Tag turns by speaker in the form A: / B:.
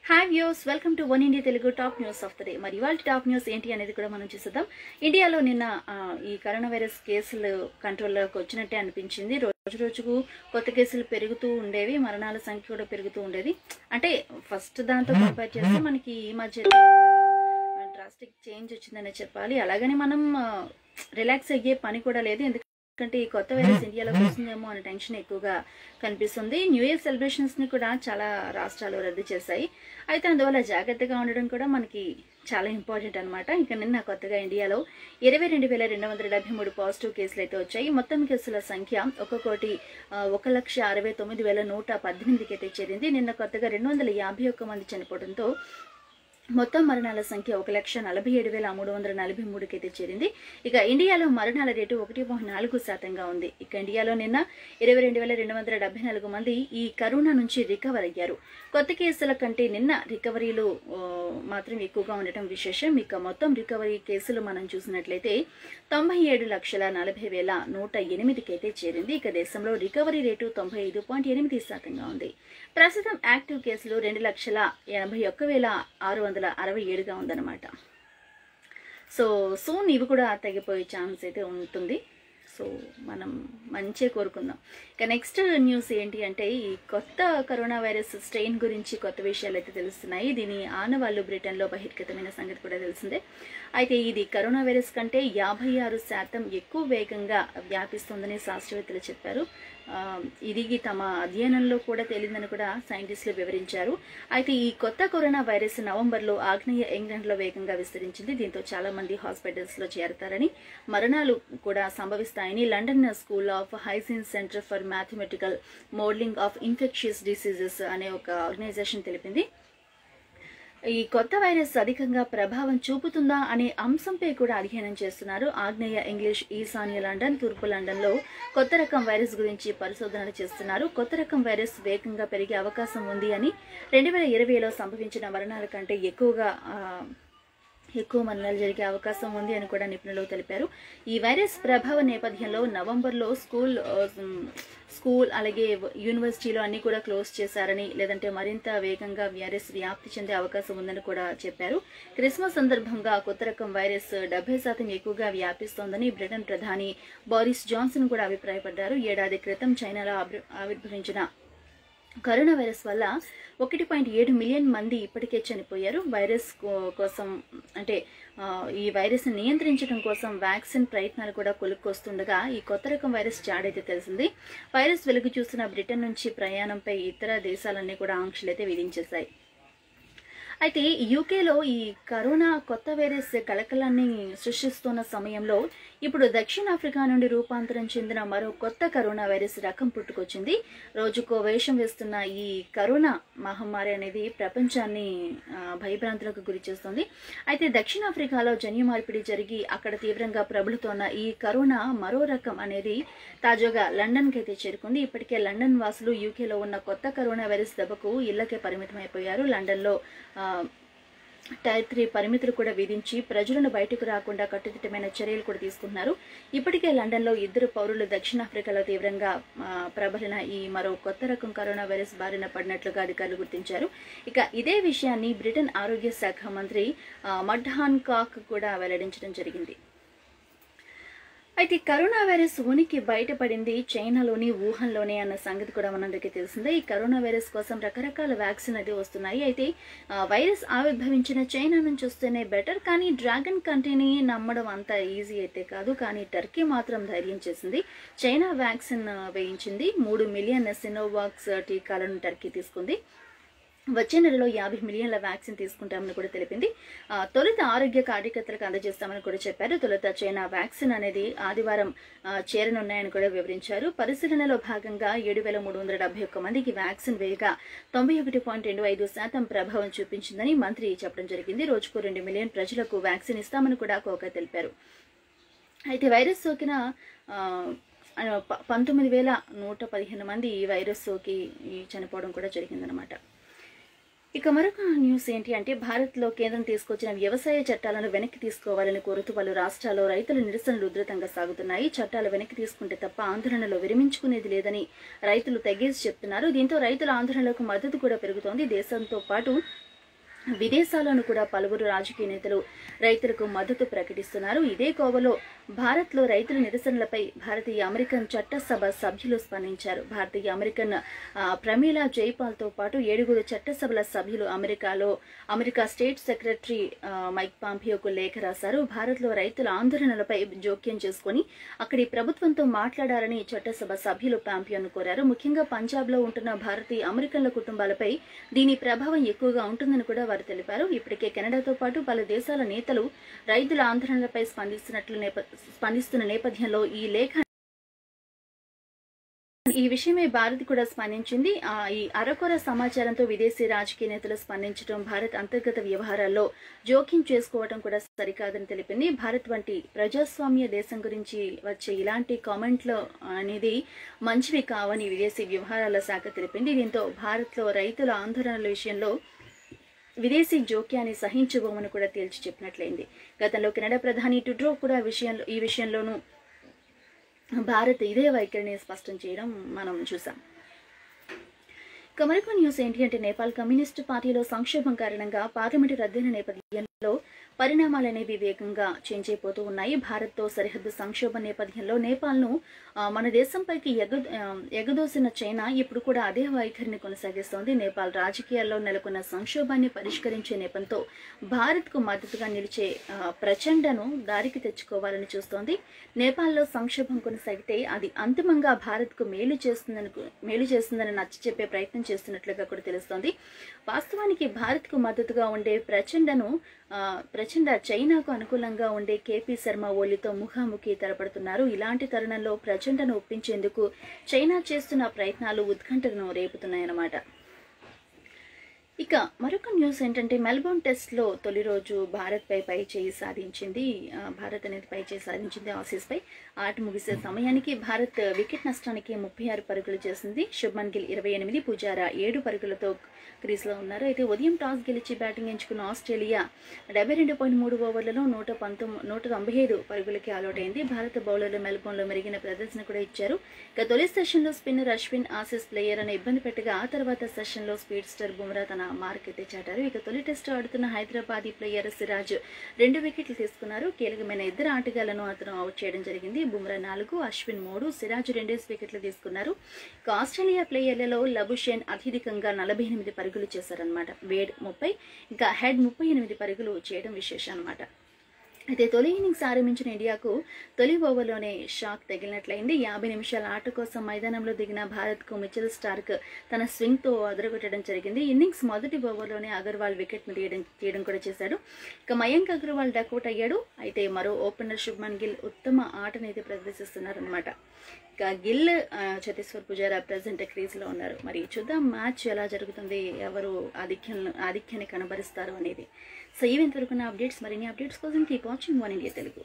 A: Hi views, welcome to one India Telugu top news of the day. మరి ఇవాళ top news ఏంటి అనేది కూడా మనం చూద్దాం. ఇండియాలో నిన్న ఈ కరోనా వైరస్ కేసులు కంట్రోల్లోకి వచ్చినట్టే అనిపించింది. రోజు రోజుకు కొత్త కేసులు పెరుగుతూ ఉండేవి, మరణాల సంఖ్య కూడా పెరుగుతూ ఉండేది. అంటే ఫస్ట్ దాంతో కంపేర్ చేస్తే మనకి ఈ మధ్య డ్రాస్టిక్ చేంజ్ వచ్చిందనే చెప్పాలి. అలాగని మనం రిలాక్స్ అయ్యే పని కూడా లేదు, ఎందుకంటే ఈ కొత్త వైరస్ ఇండియాలోకి వస్తుందేమో అనే టెన్షన్ ఎక్కువగా కనిపిస్తుంది. న్యూ ఇయర్ సెలబ్రేషన్స్ ని కూడా చాలా రాష్ట్రాలు రద్దు చేశాయి. అయితే అందువల్ల జాగ్రత్తగా ఉండడం కూడా మనకి చాలా ఇంపార్టెంట్ అనమాట. ఇక నిన్న కొత్తగా ఇండియాలో 22,273 పాజిటివ్ కేసులు అయితే వచ్చాయి. మొత్తం కేసుల సంఖ్య 1,69,118కి అయితే చేరింది. నిన్న కొత్తగా 251 మంది చనిపోవడంతో మొత్తం మరణాల సంఖ్య 1,47,343కి అయితే చేరింది. ఇక ఇండియాలో మరణాల రేటు 1.4% ఉంది. ఇక ఇండియాలో నిన్న 22,274 మంది ఈ కరోనా నుంచి రికవర్ అయ్యారు. కొత్త కేసుల కంటే నిన్న రికవరీలు మాత్రం ఎక్కువగా ఉండటం విశేషం. ఇక మొత్తం రికవరీ కేసులు మనం చూసినట్లయితే 97,40,108కి అయితే చేరింది. ఇక దేశంలో రికవరీ రేటు 95.8% ఉంది. ప్రస్తుతం యాక్టివ్ కేసులు 2,81,667గా ఉందన్నమాట. సో సూన్ ఇవి కూడా తగ్గిపోయే ఛాన్స్ అయితే ఉంటుంది. సో మనం మంచిగా కోరుకుందాం. ఇక నెక్స్ట్ న్యూస్ ఏంటి అంటే, ఈ కొత్త కరోనా వైరస్ స్ట్రెయిన్ గురించి కొత్త విషయాలు అయితే తెలుస్తున్నాయి. దీని ఆనవాళ్లు బ్రిటన్లో బహిర్గతమైన సంగతి కూడా తెలిసిందే. అయితే ఇది కరోనా వైరస్ కంటే 56% ఎక్కువ వేగంగా వ్యాపిస్తుందని శాస్త్రవేత్తలు చెప్పారు. ఇది తమ అధ్యయనంలో కూడా తేలిందని కూడా సైంటిస్టులు వివరించారు. అయితే ఈ కొత్త కరోనా వైరస్ నవంబర్లో ఆగ్నేయ ఇంగ్లాండ్లో వేగంగా విస్తరించింది. దీంతో చాలా మంది హాస్పిటల్స్ లో చేరతారని, మరణాలు కూడా సంభవిస్తాయని London school of hygiene centre for mathematical modelling of infectious diseases అనే ఒక ఆర్గనైజేషన్ తెలిపింది. ఈ కొత్త వైరస్ అధికంగా ప్రభావం చూపుతుందా అనే అంశంపై కూడా అధ్యయనం చేస్తున్నారు. ఆగ్నేయ ఇంగ్లీష్, ఈశాన్య లండన్, తూర్పు లండన్లో కొత్త రకం వైరస్ గురించి పరిశోధనలు చేస్తున్నారు. కొత్త రకం వైరస్ వేగంగా పెరిగే అవకాశం ఉంది అని 2020లో సంభవించిన మరణాల కంటే ఎక్కువ మరణాలు జరిగే అవకాశం ఉంది అని కూడా నిపుణులు తెలిపారు. ఈ వైరస్ ప్రభావ నేపథ్యంలో నవంబర్లో స్కూల్ అలాగే యూనివర్సిటీలో అన్ని కూడా క్లోజ్ చేశారని, లేదంటే మరింత వేగంగా వైరస్ వ్యాప్తి చెందే అవకాశం ఉందని కూడా చెప్పారు. క్రిస్మస్ సందర్భంగా కొత్త రకం వైరస్ 70% ఎక్కువగా వ్యాపిస్తోందని బ్రిటన్ ప్రధాని బోరిస్ జాన్సన్ కూడా అభిప్రాయపడ్డారు. ఏడాది క్రితం చైనాలో ఆవిర్భవించిన కరోనా వైరస్ వల్ల 1.7 మిలియన్ మంది ఇప్పటికే చనిపోయారు. వైరస్ కోసం అంటే ఈ వైరస్ నియంత్రించడం కోసం వ్యాక్సిన్ ప్రయత్నాలు కూడా కొలుక్కొస్తుండగా ఈ కొత్త రకం వైరస్ జాడైతే తెలిసింది. వైరస్ వెలుగు చూసిన బ్రిటన్ నుంచి ప్రయాణంపై ఇతర దేశాలన్నీ కూడా ఆంక్షలైతే విధించేశాయి. అయితే యూకేలో ఈ కరోనా కొత్త వైరస్ కలకలాన్ని సృష్టిస్తున్న సమయంలో ఇప్పుడు దక్షిణాఫ్రికా నుండి రూపాంతరం చెందిన మరో కొత్త కరోనా వైరస్ రకం పుట్టుకొచ్చింది. రోజుకో వేషం వేస్తున్న ఈ కరోనా మహమ్మారి అనేది ప్రపంచాన్ని భయభ్రాంతులకు గురి చేస్తుంది. అయితే దక్షిణాఫ్రికాలో జన్యు మార్పిడి జరిగి అక్కడ తీవ్రంగా ప్రబలుతోన్న ఈ కరోనా మరో రకం అనేది తాజాగా లండన్కి అయితే చేరుకుంది. ఇప్పటికే లండన్ వాసులు యూకేలో ఉన్న కొత్త కరోనా వైరస్ దెబ్బకు ఇళ్లకే పరిమితమైపోయారు. లండన్లో టైర్ 3 పరిమితులు కూడా విధించి ప్రజలను బయటకు రాకుండా కట్టుదిట్టమైన చర్యలు కూడా తీసుకుంటున్నారు. ఇప్పటికే లండన్లో 2 పౌరులు దక్షిణాఫ్రికాలో తీవ్రంగా ప్రబలిన ఈ మరో కొత్త రకం కరోనా వైరస్ బారిన పడినట్లుగా అధికారులు గుర్తించారు. ఇక ఇదే విషయాన్ని బ్రిటన్ ఆరోగ్య శాఖ మంత్రి మడ్హాన్ కాక్ కూడా వెల్లడించడం జరిగింది. అయితే కరోనా వైరస్ ఉనికి బయటపడింది చైనాలోని వుహాన్లోనే అన్న సంగతి కూడా మనందరికీ తెలిసిందే. ఈ కరోనా వైరస్ కోసం రకరకాల వ్యాక్సిన్ అయితే వస్తున్నాయి. అయితే వైరస్ ఆవిర్భవించిన చైనా నుంచి వస్తేనే బెటర్, కానీ డ్రాగన్ కంట్రీని నమ్మడం అంత ఈజీ అయితే కాదు. కానీ టర్కీ మాత్రం ధైర్యం చేసింది. చైనా వ్యాక్సిన్ వేయించింది. 3 మిలియన్ సినోవాక్స్ టీకాలను టర్కీ తీసుకుంది. వచ్చే నెలలో 50 మిలియన్ల వ్యాక్సిన్ తీసుకుంటామని కూడా తెలిపింది. తొలుత ఆరోగ్య కార్యకర్తలకు అందజేస్తామని కూడా చెప్పారు. తొలుత చైనా వ్యాక్సిన్ అనేది ఆదివారం చేరనున్నాయని కూడా వివరించారు. పరిశీలనలో భాగంగా 7,371 మందికి వ్యాక్సిన్ వేయగా 91.25% ప్రభావం చూపించిందని మంత్రి చెప్పడం జరిగింది. రోజుకు 2 మిలియన్ ప్రజలకు వ్యాక్సిన్ ఇస్తామని కూడా కోక తెలిపారు. అయితే వైరస్ సోకిన 19,115 మంది ఈ వైరస్ సోకి చనిపోవడం కూడా జరిగిందనమాట. ఇక మరొక న్యూస్ ఏంటి అంటే, భారత్లో కేంద్రం తీసుకొచ్చిన వ్యవసాయ చట్టాలను వెనక్కి తీసుకోవాలని కోరుతూ పలు రాష్ట్రాల్లో రైతుల నిరసనలు ఉధృతంగా సాగుతున్నాయి. చట్టాలు వెనక్కి తీసుకుంటే తప్ప ఆందోళనలో విరమించుకునేది లేదని రైతులు తెగేసి చెప్తున్నారు. దీంతో రైతుల ఆందోళనలకు మద్దతు కూడా పెరుగుతోంది. దేశంతో పాటు విదేశాల్లోనూ కూడా పలువురు రాజకీయ నేతలు రైతులకు మద్దతు ప్రకటిస్తున్నారు. ఇదే కోవలో భారత్లో రైతుల నిరసనలపై భారతీయ అమెరికన్ చట్టసభ సభ్యులు స్పందించారు. భారతీయ అమెరికన్ ప్రమీలా జైపాల్తో పాటు 7 చట్టసభల సభ్యులు అమెరికా స్టేట్ సెక్రటరీ మైక్ పాంపియోకు లేఖ రాశారు. భారత్లో రైతుల ఆందోళనలపై జోక్యం చేసుకుని అక్కడి ప్రభుత్వంతో మాట్లాడాలని చట్టసభ సభ్యులు పాంపియోను కోరారు. ముఖ్యంగా పంజాబ్లో ఉంటున్న భారతీయ అమెరికన్ల కుటుంబాలపై దీని ప్రభావం ఎక్కువగా ఉంటుందని కూడా వారు తెలిపారు. ఇప్పటికే కెనడాతో పాటు పలు దేశాల నేతలు రైతుల ఆందోళనలపై స్పందిస్తున్న నేపథ్యంలో ఈ విషయమే భారత్ కూడా స్పందించింది. ఈ అరకొర సమాచారంతో విదేశీ రాజకీయ నేతలు స్పందించడం భారత్ అంతర్గత వ్యవహారాల్లో జోక్యం చేసుకోవడం కూడా సరికాదని తెలిపింది. భారత్ వంటి ప్రజాస్వామ్య దేశం గురించి వచ్చే ఇలాంటి కామెంట్లు అనేది మంచివి కావని విదేశీ వ్యవహారాల శాఖ తెలిపింది. దీంతో భారత్లో రైతుల ఆందోళనల విషయంలో విదేశీ జోక్యాన్ని సహించబోమని కూడా తేల్చి చెప్పినట్లయింది. గతంలో కెనడా ప్రధాని ట్రూడో కూడా ఈ విషయంలోనూ భారత్ ఇదే వైఖరిని స్పష్టం చేయడం మనం చూసాం. ఇక మరొక న్యూస్ ఏంటి అంటే నేపాల్ కమ్యూనిస్టు పార్టీలో సంక్షోభం కారణంగా పార్లమెంటు రద్దయిన నేపథ్యంలో పరిణామాలనేవి వేగంగా చేంజ్ అయిపోతూ ఉన్నాయి. భారత్తో సరిహద్దు సంక్షోభం నేపథ్యంలో నేపాల్ను మన దేశంపైకి ఎగదోసిన చైనా ఇప్పుడు కూడా అదే వైఖరిని కొనసాగిస్తోంది. నేపాల్ రాజకీయాల్లో నెలకొన్న సంక్షోభాన్ని పరిష్కరించే నేపంతో భారత్కు మద్దతుగా నిలిచే ప్రచండను దారికి తెచ్చుకోవాలని చూస్తోంది. నేపాల్లో సంక్షోభం కొనసాగితే అది అంతిమంగా భారత్కు మేలు చేస్తుందని నచ్చ చెప్పే ప్రయత్నం చేస్తున్నట్లుగా కూడా తెలుస్తోంది. వాస్తవానికి భారత్కు మద్దతుగా ఉండే ప్రచండ చైనాకు అనుకూలంగా ఉండే కేపీ శర్మ ఓలీతో ముఖాముఖి తలపడుతున్నారు. ఇలాంటి తరుణంలో ప్రచండను ఒప్పించేందుకు చైనా చేస్తున్న ప్రయత్నాలు ఉత్కంఠను రేపుతున్నాయన్నమాట. ఇక మరొక న్యూస్ ఏంటంటే మెల్బోర్న్ టెస్ట్లో తొలి రోజు భారత్ పై చేయి సాధించింది. భారత్ అనేది పై చేయి సాధించింది ఆసీస్పై. ఆట ముగిసే సమయానికి భారత్ వికెట్ నష్టానికి 36 పరుగులు చేసింది. శుభ్మన్ గిల్ 28, పుజారా 7 పరుగులతో క్రీజ్లో ఉన్నారు. అయితే ఉదయం టాస్ గెలిచి బ్యాటింగ్ ఎంచుకున్న ఆస్ట్రేలియా 72.3 ఓవర్లలో 195 పరుగులకి ఆల్అౌట్ అయింది. భారత బౌలర్లు మెల్బోర్న్లో మెరుగైన ప్రదర్శన కూడా ఇచ్చారు. ఇక తొలి సెషన్లో స్పిన్నర్ అశ్విన్ ఆసీస్ ప్లేయర్ అని ఇబ్బంది పెట్టగా ఆ తర్వాత సెషన్లో స్పీడ్ స్టార్ బుమ్రా తన మార్క్ అయితే చాటారు. ఇక తొలి టెస్టు ఆడుతున్న హైదరాబాదీ ప్లేయర్ సిరాజ్ 2 వికెట్లు తీసుకున్నారు. కీలకమైన 2 ఆటగాళ్లను అతను అవుట్ చేయడం జరిగింది. బుమ్రా 4, అశ్విన్ 3, సిరాజ్ 2 వికెట్లు తీసుకున్నారు. ఇక ఆస్ట్రేలియా ప్లేయర్లలో లబుషేన్ అత్యధికంగా 48 పరుగులు చేశారనమాట. వేడ్ 30, ఇంకా హెడ్ 38 పరుగులు చేయడం విశేషం అనమాట. అయితే తొలి ఇన్నింగ్స్ ఆరంభించిన ఇండియాకు తొలి ఓవర్లోనే షాక్ తగిలినట్లయింది. 50 నిమిషాల ఆట కోసం మైదానంలో దిగిన భారత్కు మిచెల్ స్టార్క్ తన స్వింగ్తో అదరగొట్టడం జరిగింది. ఇన్నింగ్స్ మొదటి ఓవర్లోనే అగర్వాల్ వికెట్ను తీయడం కూడా చేశాడు. ఇక మయాంక్ అగర్వాల్ డకౌట్ అయ్యాడు. అయితే మరో ఓపెనర్ శుభ్మన్ గిల్ ఉత్తమ ఆటనైతే ప్రదర్శిస్తున్నారనమాట. ఇక గిల్, ఛత్తీశ్వర్ పుజారా ప్రెజెంట్ క్రీజ్లో ఉన్నారు. మరి చూద్దాం మ్యాచ్ ఎలా జరుగుతుంది, ఎవరు ఆధిక్యాన్ని కనబరుస్తారు అనేది. సో ఈవెంట్ వరకు అప్డేట్స్, మరిన్ని అప్డేట్స్ కోసం keep watching one India Telugu.